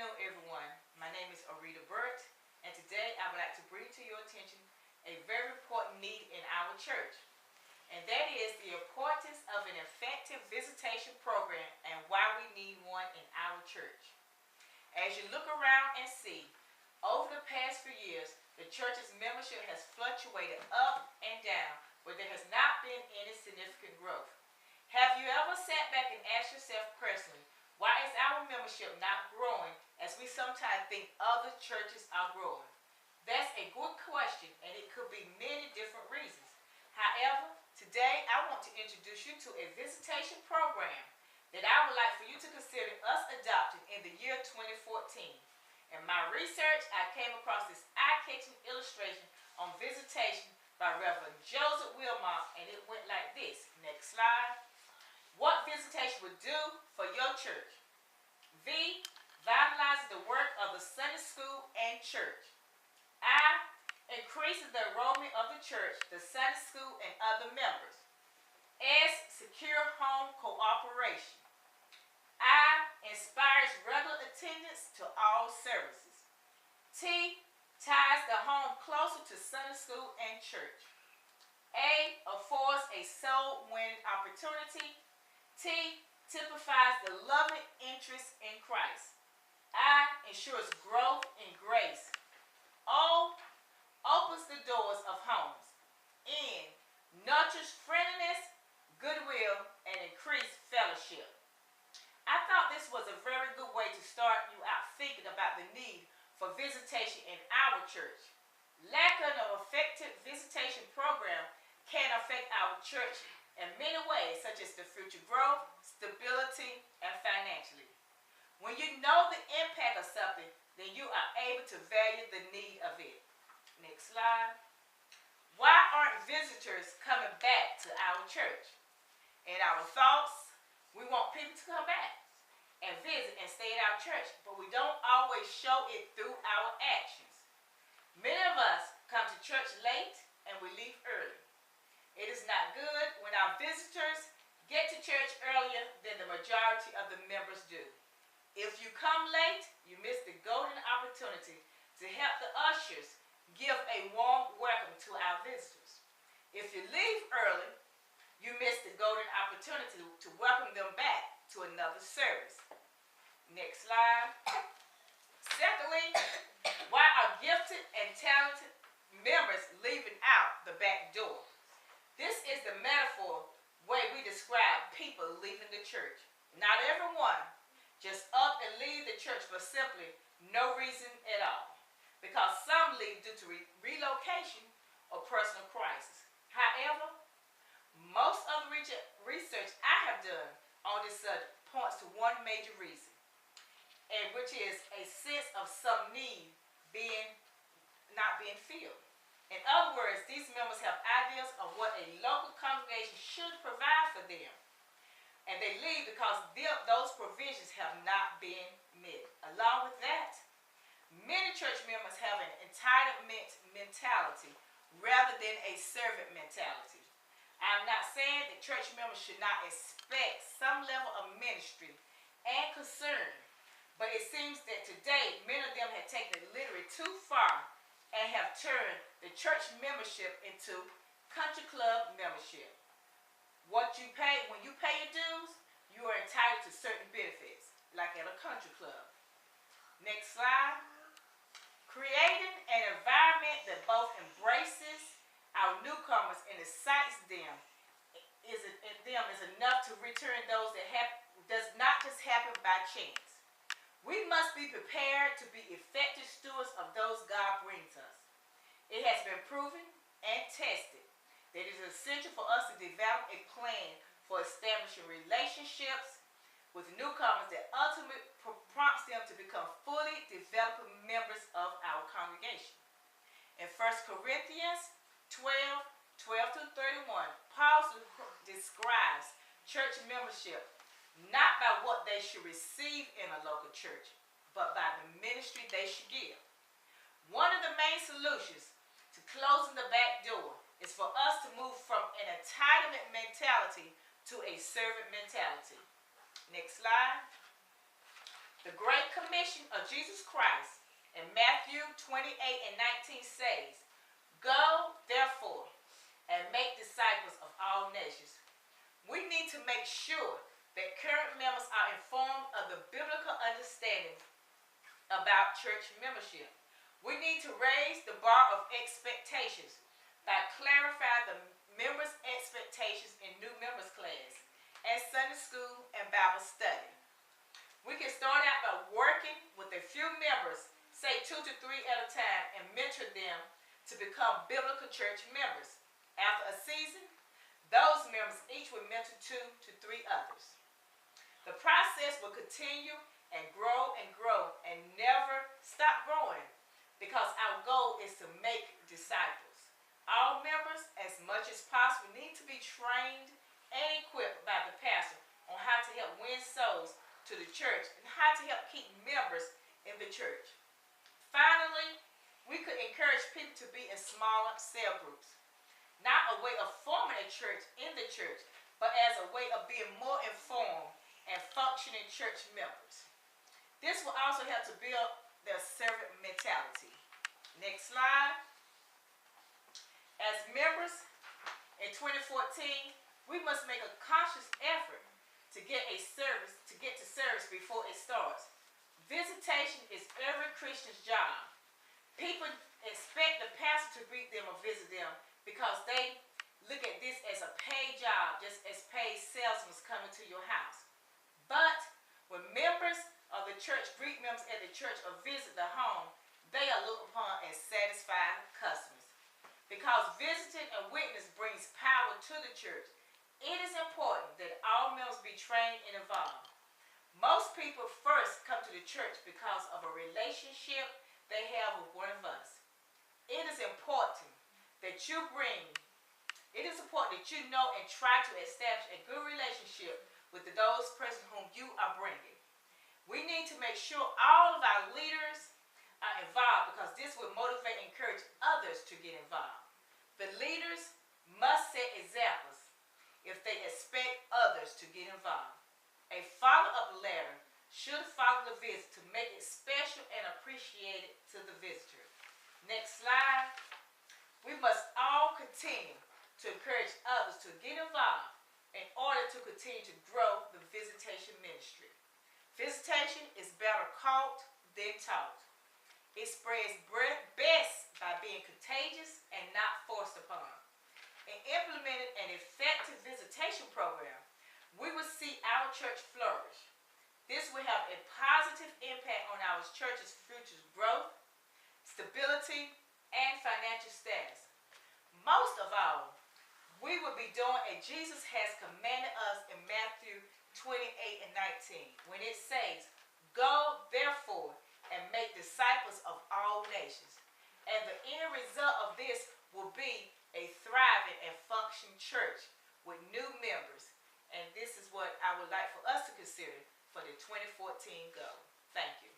afternoon, everyone. My name is Arita Burt, and today I would like to bring to your attention a very important need in our church, and that is the importance of an effective visitation program and why we need one in our church. As you look around and see, over the past few years, the church's membership has fluctuated up and down, but there has not been any significant growth. Have you ever sat back and asked yourself personally, why is our membership not growing as we sometimes think other churches are growing? That's a good question, and it could be many different reasons. However, today I want to introduce you to a visitation program that I would like for you to consider us adopting in the year 2014. In my research, I came across this eye-catching illustration on visitation by Reverend Joseph Wilmot, and it went like this. Next slide. What visitation would do for your church. V, vitalizes the work of the Sunday school and church. I, increases the enrollment of the church, the Sunday school, and other members. S, secure home cooperation. I, inspires regular attendance to all services. T, ties the home closer to Sunday school and church. A, affords a soul-winning opportunity. T, typifies the loving interest in Christ. I, ensures growth in grace. O, opens the doors of homes. N, nurtures friendliness, goodwill, and increased fellowship. I thought this was a very good way to start you out thinking about the need for visitation in our church. Lack of an effective visitation program can affect our church in many ways, such as the future growth, stability, and financially. When you know the impact of something, then you are able to value the need of it. Next slide. Why aren't visitors coming back to our church? In our thoughts, we want people to come back and visit and stay at our church, but we don't always show it through our actions. Many of us come to church late and we leave early. It is not good when our visitors get to church earlier than the majority of the members do. If you come late, you miss the golden opportunity to help the ushers give a warm welcome to our visitors. If you leave early, you miss the golden opportunity to welcome them back to another service. Next slide. Secondly, why are gifted and talented members leaving out the back door? This is the metaphor way we describe people leaving the church. Not everyone just up and leave the church for simply no reason at all, because some leave due to relocation or personal crisis. However, most of the research I have done on this subject points to one major reason, and which is a sense of some need not being filled. In other words, these members have ideas of what a local congregation should provide for them, and they leave because those provisions have not been met. Along with that, many church members have an entitlement mentality rather than a servant mentality. I'm not saying that church members should not expect some level of ministry and concern, but it seems that today many of them have taken it literally too far and have turned the church membership into country club membership. When you pay your dues, you are entitled to certain benefits, like at a country club. Next slide. Creating an environment that both embraces our newcomers and excites them is enough to return those that does not just happen by chance. We must be prepared to be effective stewards of those God brings us. It has been proven and tested that it is essential for us to develop a plan for establishing relationships with newcomers that ultimately prompts them to become fully developed members of our congregation. In 1 Corinthians 12:31, Paul describes church membership not by what they should receive in a local church, but by the ministry they should give. One of the main solutions to closing the back door is for us to move from an entitlement mentality to a servant mentality. Next slide. The Great Commission of Jesus Christ in Matthew 28:19 says, "Go, therefore, and make disciples of all nations." We need to make sure that current members are informed of the biblical understanding about church membership. We need to raise the bar of expectations by clarifying the members' expectations in new members class and Sunday school and Bible study. We can start out by working with a few members, say 2 to 3 at a time, and mentor them to become biblical church members. After a season, those members each will mentor 2 to 3 others. The process will continue and grow and never stop growing, because our goal is to make disciples. All members, as much as possible, need to be trained and equipped by the pastor on how to help win souls to the church and how to help keep members in the church. Finally, we could encourage people to be in smaller cell groups. Not a way of forming a church in the church, but as a way of being more informed and functioning church members. This will also help to build their servant mentality. Next slide. As members in 2014, we must make a conscious effort to get to service before it starts. Visitation is every Christian's job. People expect the pastor to greet them or visit them because they look at this as a paid job, just as paid salesmen coming to your house. But when members of the church greet members at the church or visit the home, they are looked upon as satisfied customers. Because visiting and witness brings power to the church, it is important that all members be trained and involved. Most people first come to the church because of a relationship they have with one of us. It is important that you know and try to establish a good relationship with those persons whom you are bringing. We need to make sure all of our leaders are involved, because this will motivate and encourage others to get involved. The leaders must set examples if they expect others to get involved. A follow-up letter should follow the visit to make it special and appreciated to the visitor. Next slide. We must all continue to encourage others to get involved in order to continue to grow the visitation ministry. Visitation is better caught than taught. It spreads best by being contagious and not forced upon. In implementing an effective visitation program, we will see our church flourish. This will have a positive impact on our church's future growth, stability, and financial status. Most of all, we will be doing as Jesus has commanded us in Matthew 28:19, when it says, "Go, therefore, and make disciples of all nations." And the end result of this will be a thriving and functioning church with new members. And this is what I would like for us to consider for the 2014 goal. Thank you.